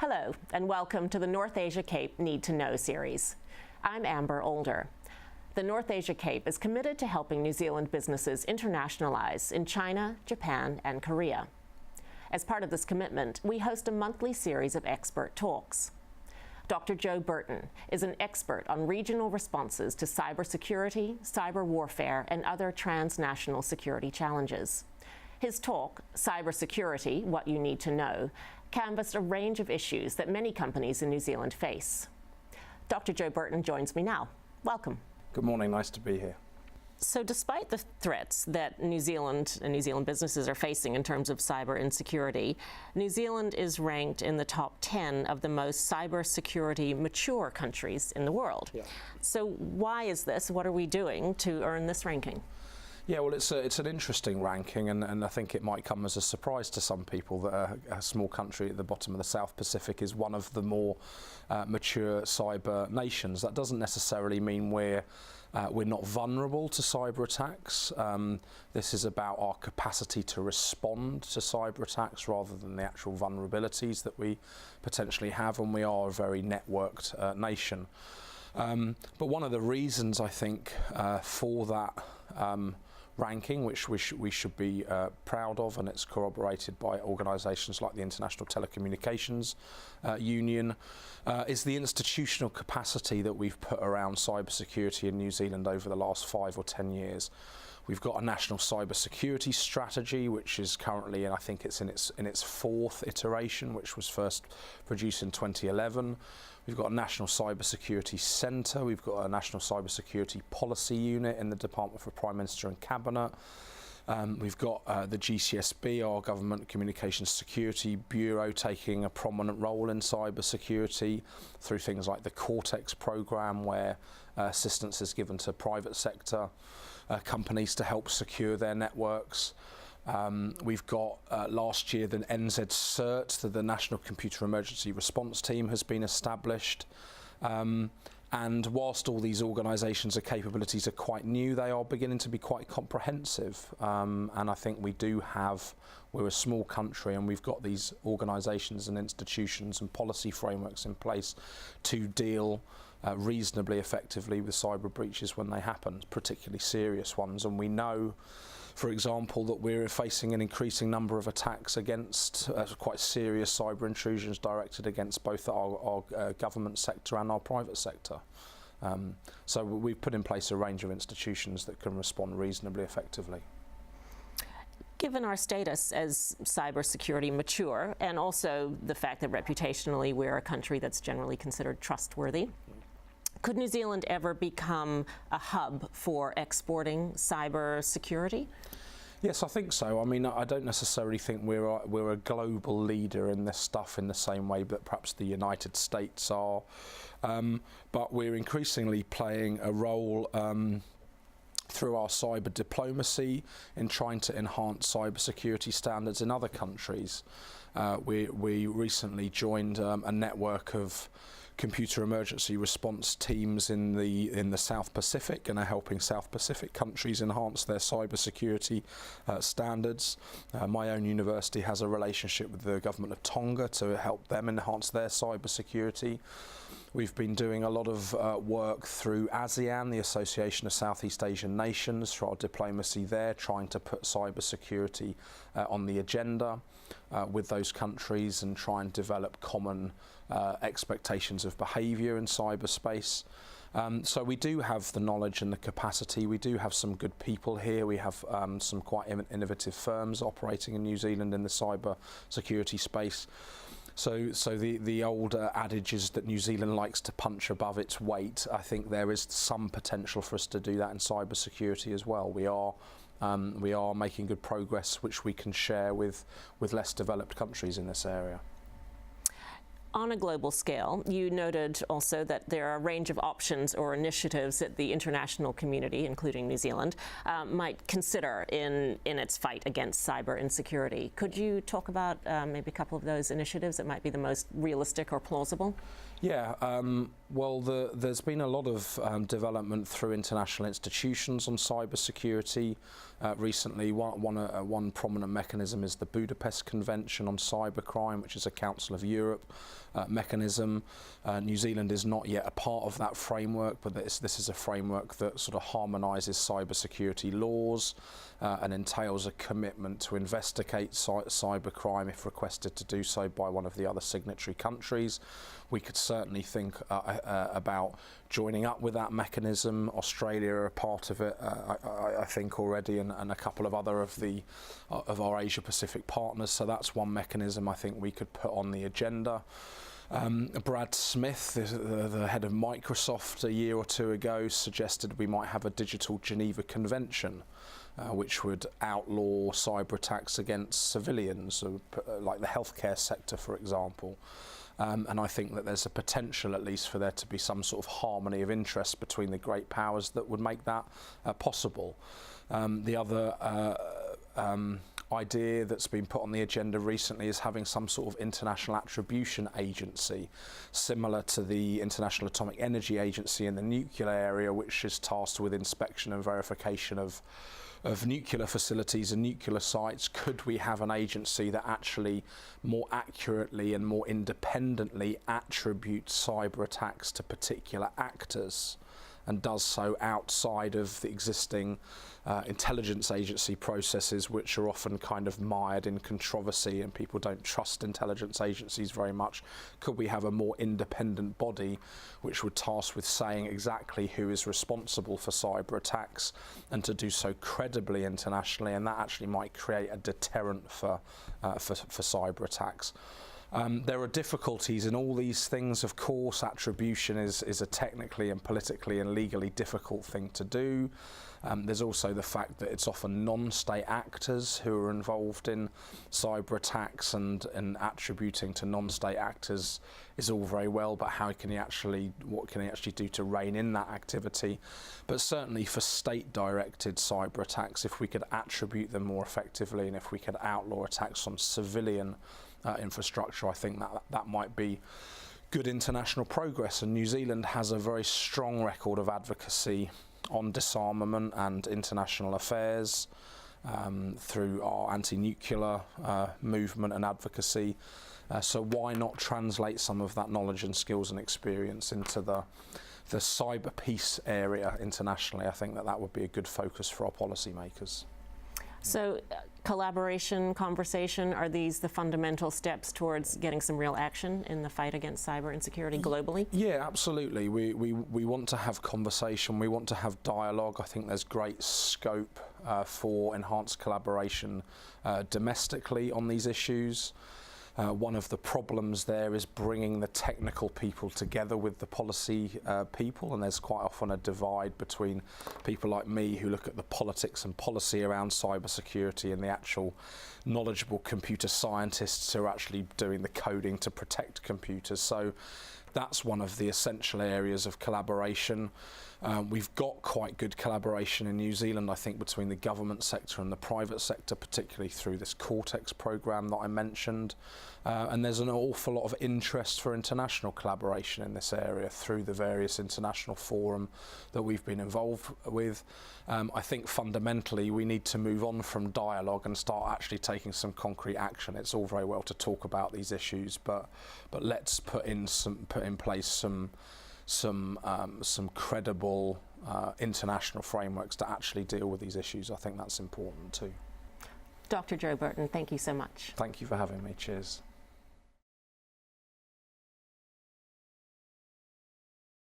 Hello, and welcome to the North Asia Cape Need to Know series. I'm Amber Older. The North Asia Cape is committed to helping New Zealand businesses internationalize in China, Japan, and Korea. As part of this commitment, we host a monthly series of expert talks. Dr. Joe Burton is an expert on regional responses to cybersecurity, cyber warfare, and other transnational security challenges. His talk, Cybersecurity, What You Need to Know, canvassed a range of issues that many companies in New Zealand face. Dr. Joe Burton joins me now. Welcome. Good morning, nice to be here. So despite the threats that New Zealand and New Zealand businesses are facing in terms of cyber insecurity, New Zealand is ranked in the top 10 of the most cybersecurity mature countries in the world. Yeah. So why is this? What are we doing to earn this ranking? Yeah, well, it's an interesting ranking, and I think it might come as a surprise to some people that a small country at the bottom of the South Pacific is one of the more mature cyber nations. That doesn't necessarily mean we're not vulnerable to cyber attacks. This is about our capacity to respond to cyber attacks rather than the actual vulnerabilities that we potentially have, and we are a very networked nation. But one of the reasons I think for that ranking, which we should be proud of, and it's corroborated by organisations like the International Telecommunications Union, is the institutional capacity that we've put around cybersecurity in New Zealand over the last 5 or 10 years. We've got a national cybersecurity strategy, which is currently, and I think it's in its fourth iteration, which was first produced in 2011. We've got a national cybersecurity centre. We've got a national cybersecurity policy unit in the Department for Prime Minister and Cabinet. We've got the GCSB, our Government Communications Security Bureau, taking a prominent role in cybersecurity through things like the Cortex programme, where assistance is given to private sector companies to help secure their networks. We've got last year the NZ CERT, the National Computer Emergency Response Team, has been established. And whilst all these organisations and capabilities are quite new, they are beginning to be quite comprehensive. And I think we're a small country, and we've got these organisations and institutions and policy frameworks in place to deal reasonably effectively with cyber breaches when they happen, particularly serious ones. And we know, for example, that we're facing an increasing number of attacks against quite serious cyber intrusions directed against both our government sector and our private sector. So we've put in place a range of institutions that can respond reasonably effectively. Given our status as cybersecurity mature, and also the fact that reputationally we're a country that's generally considered trustworthy, could New Zealand ever become a hub for exporting cyber security? Yes, I think so. I mean, I don't necessarily think we're a global leader in this stuff in the same way that perhaps the United States are, but we're increasingly playing a role through our cyber diplomacy in trying to enhance cybersecurity standards in other countries. We recently joined a network of computer emergency response teams in the South Pacific, and are helping South Pacific countries enhance their cybersecurity standards. My own university has a relationship with the government of Tonga to help them enhance their cybersecurity. We've been doing a lot of work through ASEAN, the Association of Southeast Asian Nations, through our diplomacy there, trying to put cybersecurity on the agenda with those countries and try and develop common expectations of behaviour in cyberspace. So we do have the knowledge and the capacity. We do have some good people here. We have some quite innovative firms operating in New Zealand in the cyber security space. So the old adage is that New Zealand likes to punch above its weight. I think there is some potential for us to do that in cybersecurity as well. We are making good progress, which we can share with less developed countries in this area. On a global scale, you noted also that there are a range of options or initiatives that the international community, including New Zealand, might consider in its fight against cyber insecurity. Could you talk about maybe a couple of those initiatives that might be the most realistic or plausible? Yeah, well, there's been a lot of development through international institutions on cybersecurity. Recently, one prominent mechanism is the Budapest Convention on Cybercrime, which is a Council of Europe mechanism. New Zealand is not yet a part of that framework, but this is a framework that sort of harmonises cybersecurity laws and entails a commitment to investigate cybercrime if requested to do so by one of the other signatory countries. We could certainly think about joining up with that mechanism. Australia are a part of it, I think already, and a couple of other of our Asia Pacific partners. So that's one mechanism I think we could put on the agenda. Brad Smith, the head of Microsoft, a year or two ago suggested we might have a digital Geneva Convention, which would outlaw cyber attacks against civilians, like the healthcare sector, for example. And I think that there's a potential, at least, for there to be some sort of harmony of interest between the great powers that would make that possible. The other idea that's been put on the agenda recently is having some sort of international attribution agency, similar to the International Atomic Energy Agency in the nuclear area, which is tasked with inspection and verification of nuclear facilities and nuclear sites. Could we have an agency that actually more accurately and more independently attributes cyber attacks to particular actors, and does so outside of the existing intelligence agency processes, which are often kind of mired in controversy and people don't trust intelligence agencies very much? Could we have a more independent body which would task with saying exactly who is responsible for cyber attacks, and to do so credibly internationally, and that actually might create a deterrent for cyber attacks. There are difficulties in all these things. Of course, attribution is a technically and politically and legally difficult thing to do. There's also the fact that it's often non-state actors who are involved in cyber attacks, and attributing to non-state actors is all very well, but what can he actually do to rein in that activity? But certainly for state-directed cyber attacks, if we could attribute them more effectively, and if we could outlaw attacks on civilian infrastructure, I think that might be good international progress. And New Zealand has a very strong record of advocacy on disarmament and international affairs through our anti-nuclear movement and advocacy. So why not translate some of that knowledge and skills and experience into the cyber peace area internationally? I think that would be a good focus for our policymakers. So collaboration, conversation, are these the fundamental steps towards getting some real action in the fight against cyber insecurity globally? Yeah, absolutely. We want to have conversation, we want to have dialogue. I think there's great scope for enhanced collaboration domestically on these issues. One of the problems there is bringing the technical people together with the policy people, and there's quite often a divide between people like me who look at the politics and policy around cybersecurity and the actual knowledgeable computer scientists who are actually doing the coding to protect computers. So that's one of the essential areas of collaboration. We've got quite good collaboration in New Zealand, I think, between the government sector and the private sector, particularly through this Cortex program that I mentioned. And there's an awful lot of interest for international collaboration in this area through the various international forum that we've been involved with. I think fundamentally we need to move on from dialogue and start actually taking some concrete action. It's all very well to talk about these issues, but let's put in place some credible international frameworks to actually deal with these issues. I think that's important too. Dr. Joe Burton, thank you so much. Thank you for having me. Cheers.